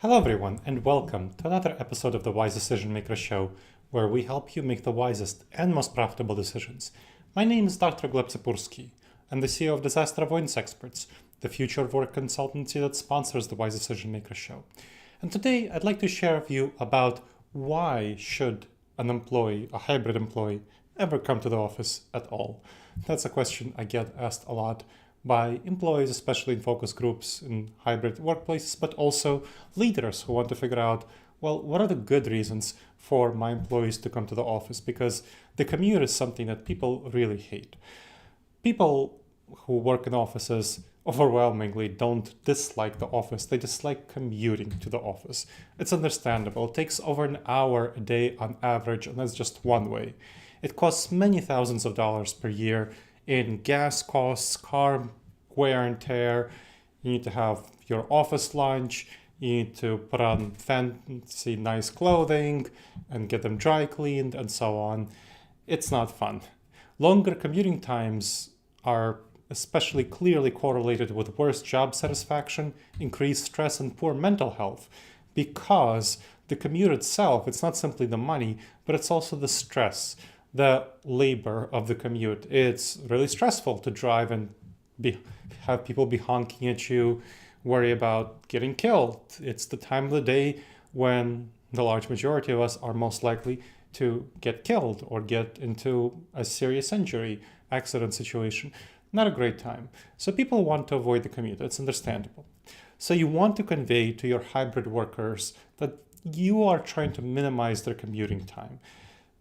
Hello everyone, and welcome to another episode of the Wise Decision Maker Show, where we help you make the wisest and most profitable decisions. My name is Dr. Gleb Tsipursky. I'm the CEO of Disaster Avoidance Experts, the future of work consultancy that sponsors the Wise Decision Maker Show. And today I'd like to share with you about why should an employee, a hybrid employee, ever come to the office at all. That's a question I get asked a lot by employees, especially in focus groups in hybrid workplaces, but also leaders who want to figure out, well, what are the good reasons for my employees to come to the office? Because the commute is something that people really hate. People who work in offices overwhelmingly don't dislike the office. They dislike commuting to the office. It's understandable. It takes over an hour a day on average, and that's just one way. It costs many thousands of dollars per year in gas costs, car wear and tear. You need to have your office lunch. You need to put on fancy, nice clothing and get them dry cleaned and so on. It's not fun. Longer commuting times are especially clearly correlated with worse job satisfaction, increased stress, and poor mental health, because the commute itself, it's not simply the money, but it's also the stress, the labor of the commute. It's really stressful to drive and have people be honking at you, worry about getting killed. It's the time of the day when the large majority of us are most likely to get killed or get into a serious injury, accident situation. Not a great time. So people want to avoid the commute. It's understandable. So you want to convey to your hybrid workers that you are trying to minimize their commuting time.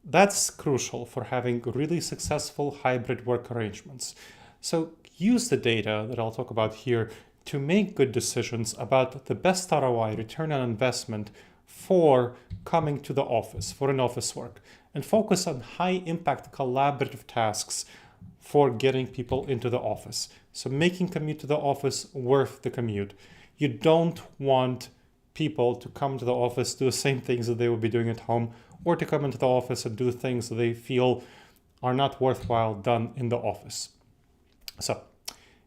That's crucial for having really successful hybrid work arrangements. So use the data that I'll talk about here to make good decisions about the best ROI, return on investment, for coming to the office, for an office work, and focus on high impact collaborative tasks for getting people into the office. So making commute to the office worth the commute. You don't want people to come to the office, do the same things that they would be doing at home, or to come into the office and do things that they feel are not worthwhile done in the office. So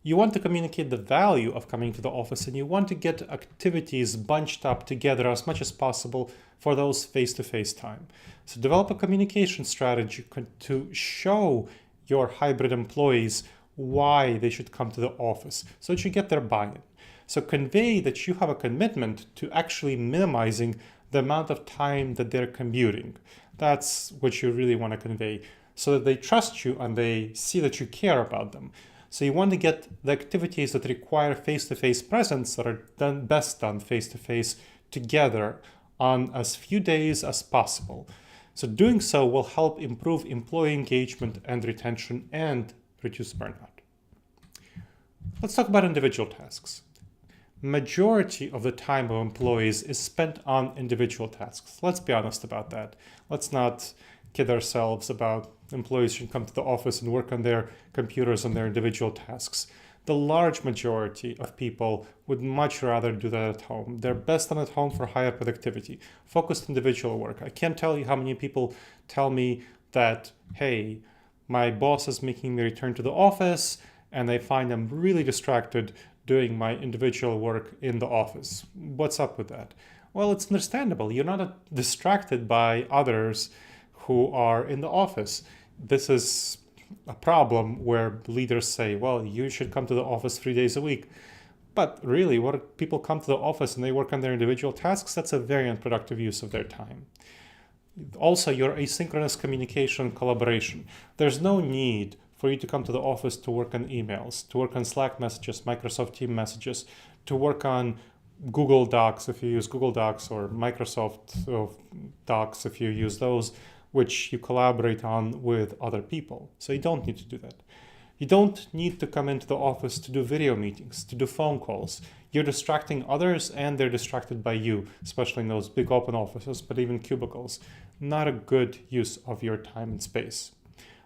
you want to communicate the value of coming to the office, and you want to get activities bunched up together as much as possible for those face-to-face time. So develop a communication strategy to show your hybrid employees why they should come to the office so that you get their buy-in. So convey that you have a commitment to actually minimizing the amount of time that they're commuting. That's what you really want to convey, so that they trust you and they see that you care about them. So you want to get the activities that require face-to-face presence that are best done face-to-face together on as few days as possible. So doing so will help improve employee engagement and retention and reduce burnout. Let's talk about individual tasks. Majority of the time of employees is spent on individual tasks. Let's be honest about that. Let's not kid ourselves about employees should come to the office and work on their computers on their individual tasks. The large majority of people would much rather do that at home. They're best done at home for higher productivity, focused individual work. I can't tell you how many people tell me that, hey, my boss is making me return to the office and I find I'm really distracted doing my individual work in the office. What's up with that? Well, it's understandable. You're not distracted by others who are in the office. This is a problem where leaders say, well, you should come to the office 3 days a week. But really, what if people come to the office and they work on their individual tasks? That's a very unproductive use of their time. Also, your asynchronous communication and collaboration. There's no need for you to come to the office to work on emails, to work on Slack messages, Microsoft Teams messages, to work on Google Docs if you use Google Docs, or Microsoft Docs if you use those, which you collaborate on with other people. So you don't need to do that. You don't need to come into the office to do video meetings, to do phone calls. You're distracting others and they're distracted by you, especially in those big open offices, but even cubicles. Not a good use of your time and space.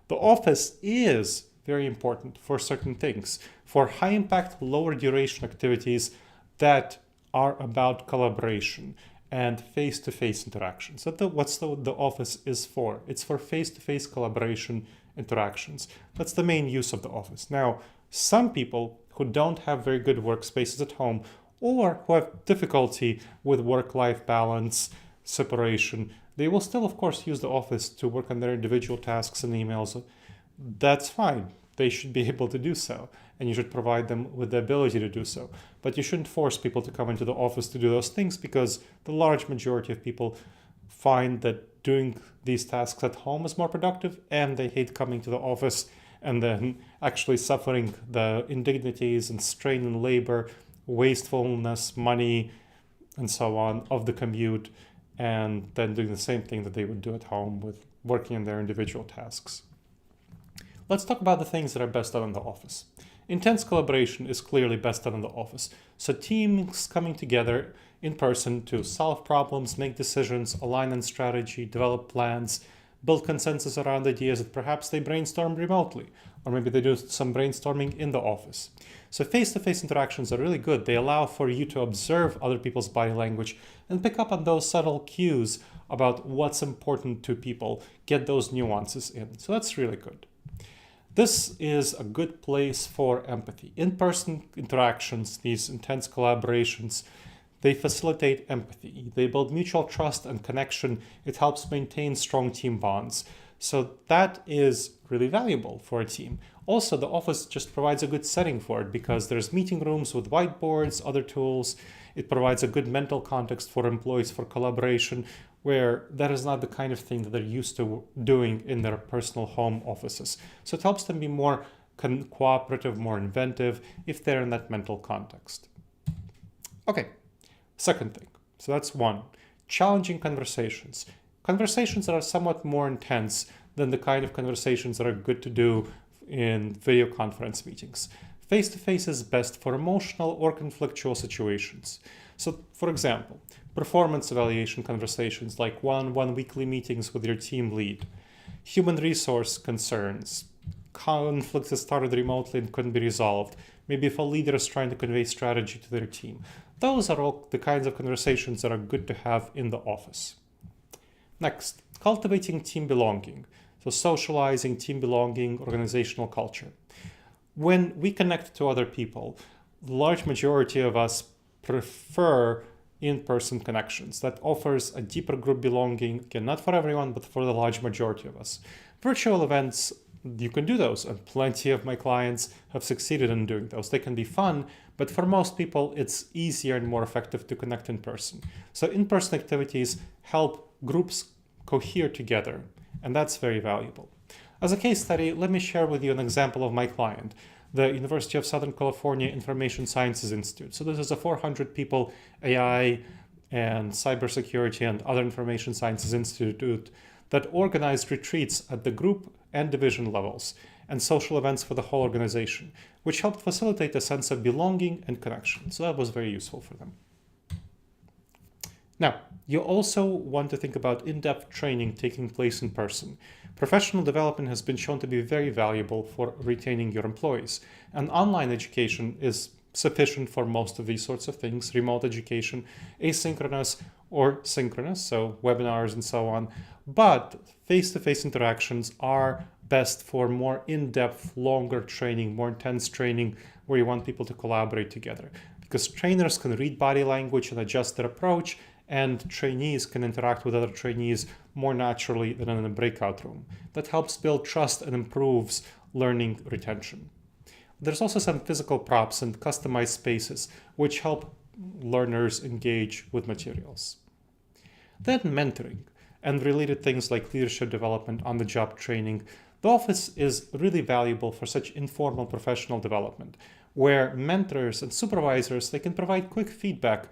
The office is very important for certain things, for high impact, lower duration activities that are about collaboration and face-to-face interaction. So what's the office is for? It's for face-to-face collaboration interactions. That's the main use of the office. Now, some people who don't have very good workspaces at home or who have difficulty with work-life balance, separation. They will still, of course, use the office to work on their individual tasks and emails. That's fine. They should be able to do so, and you should provide them with the ability to do so. But you shouldn't force people to come into the office to do those things, because the large majority of people find that doing these tasks at home is more productive, and they hate coming to the office and then actually suffering the indignities and strain and labor, wastefulness, money, and so on of the commute, and then doing the same thing that they would do at home with working on their individual tasks. Let's talk about the things that are best done in the office. Intense collaboration is clearly best done in the office. So teams coming together in person to solve problems, make decisions, align on strategy, develop plans, build consensus around ideas that perhaps they brainstorm remotely, or maybe they do some brainstorming in the office. So face-to-face interactions are really good. They allow for you to observe other people's body language and pick up on those subtle cues about what's important to people, get those nuances in. So that's really good. This is a good place for empathy. In-person interactions, these intense collaborations, they facilitate empathy. They build mutual trust and connection. It helps maintain strong team bonds. So that is really valuable for a team. Also, the office just provides a good setting for it, because there's meeting rooms with whiteboards, other tools. It provides a good mental context for employees for collaboration, where that is not the kind of thing that they're used to doing in their personal home offices. So it helps them be more cooperative, more inventive, if they're in that mental context. Okay, second thing. So that's one. Challenging conversations. Conversations that are somewhat more intense than the kind of conversations that are good to do in video conference meetings. Face-to-face is best for emotional or conflictual situations. So, for example, performance evaluation conversations like one-on-one weekly meetings with your team lead, human resource concerns, conflicts that started remotely and couldn't be resolved, maybe if a leader is trying to convey strategy to their team. Those are all the kinds of conversations that are good to have in the office. Next, cultivating team belonging. So socializing, team belonging, organizational culture. When we connect to other people, the large majority of us prefer in-person connections. That offers a deeper group belonging, again, not for everyone, but for the large majority of us. Virtual events, you can do those, and plenty of my clients have succeeded in doing those. They can be fun, but for most people, it's easier and more effective to connect in person. So in-person activities help groups cohere together, and that's very valuable. As a case study, let me share with you an example of my client, the University of Southern California Information Sciences Institute. So this is a 400 people AI and cybersecurity and other information sciences institute that organized retreats at the group and division levels and social events for the whole organization, which helped facilitate a sense of belonging and connection. So that was very useful for them. Now, you also want to think about in-depth training taking place in person. Professional development has been shown to be very valuable for retaining your employees, and online education is sufficient for most of these sorts of things, remote education, asynchronous or synchronous, so webinars and so on. But face-to-face interactions are best for more in-depth, longer training, more intense training, where you want people to collaborate together. Because trainers can read body language and adjust their approach, and trainees can interact with other trainees more naturally than in a breakout room. That helps build trust and improves learning retention. There's also some physical props and customized spaces which help learners engage with materials. Then mentoring and related things like leadership development, on-the-job training. The office is really valuable for such informal professional development, where mentors and supervisors, they can provide quick feedback.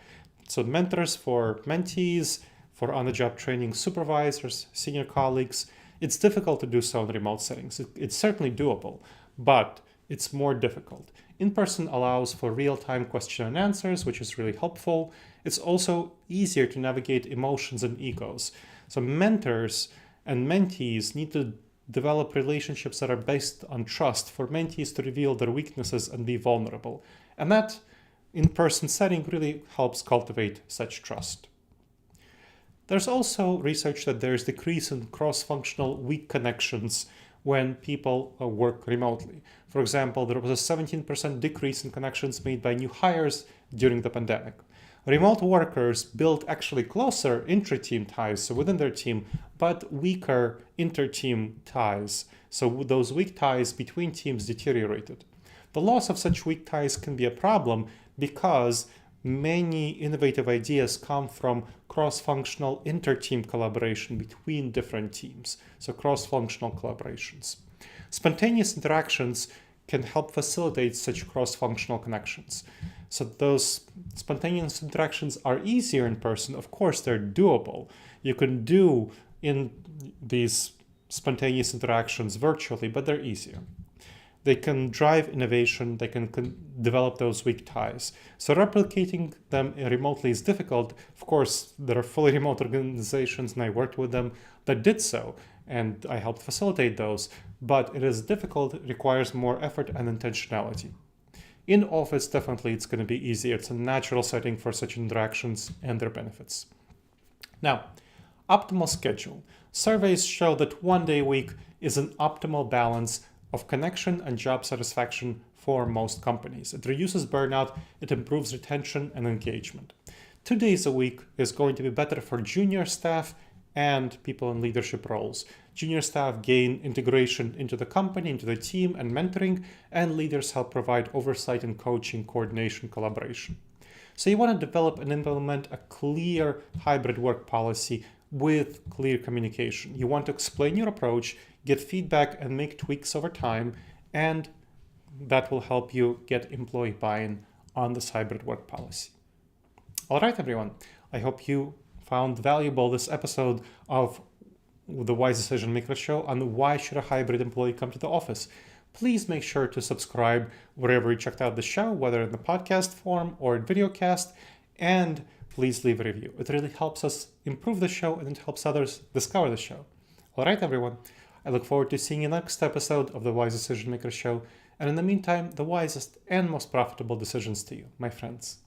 So mentors for mentees, for on-the-job training supervisors, senior colleagues. It's difficult to do so in remote settings. It's certainly doable, but it's more difficult. In-person allows for real-time question and answers, which is really helpful. It's also easier to navigate emotions and egos. So mentors and mentees need to develop relationships that are based on trust for mentees to reveal their weaknesses and be vulnerable. And that in-person setting really helps cultivate such trust. There's also research that there's decrease in cross-functional weak connections when people work remotely. For example, there was a 17% decrease in connections made by new hires during the pandemic. Remote workers built actually closer intra-team ties, so within their team, but weaker inter-team ties. So those weak ties between teams deteriorated. The loss of such weak ties can be a problem because many innovative ideas come from cross-functional inter-team collaboration between different teams, so cross-functional collaborations. Spontaneous interactions can help facilitate such cross-functional connections. So those spontaneous interactions are easier in person. Of course, they're doable. You can do in these spontaneous interactions virtually, but they're easier. They can drive innovation, they can develop those weak ties. So replicating them remotely is difficult. Of course, there are fully remote organizations, and I worked with them that did so, and I helped facilitate those, but it is difficult, it requires more effort and intentionality. In office, definitely it's going to be easier. It's a natural setting for such interactions and their benefits. Now, optimal schedule. Surveys show that 1 day a week is an optimal balance of connection and job satisfaction for most companies. It reduces burnout, it improves retention and engagement. 2 days a week is going to be better for junior staff and people in leadership roles. Junior staff gain integration into the company, into the team, and mentoring, and leaders help provide oversight and coaching, coordination, collaboration. So you want to develop and implement a clear hybrid work policy with clear communication. You want to explain your approach, get feedback, and make tweaks over time, and that will help you get employee buy-in on this hybrid work policy. All right, everyone. I hope you found valuable this episode of the Wise Decision Maker Show on why should a hybrid employee come to the office. Please make sure to subscribe wherever you checked out the show, whether in the podcast form or in videocast, and please leave a review. It really helps us improve the show and it helps others discover the show. All right, everyone. I look forward to seeing you next episode of the Wise Decision Maker Show. And in the meantime, the wisest and most profitable decisions to you, my friends.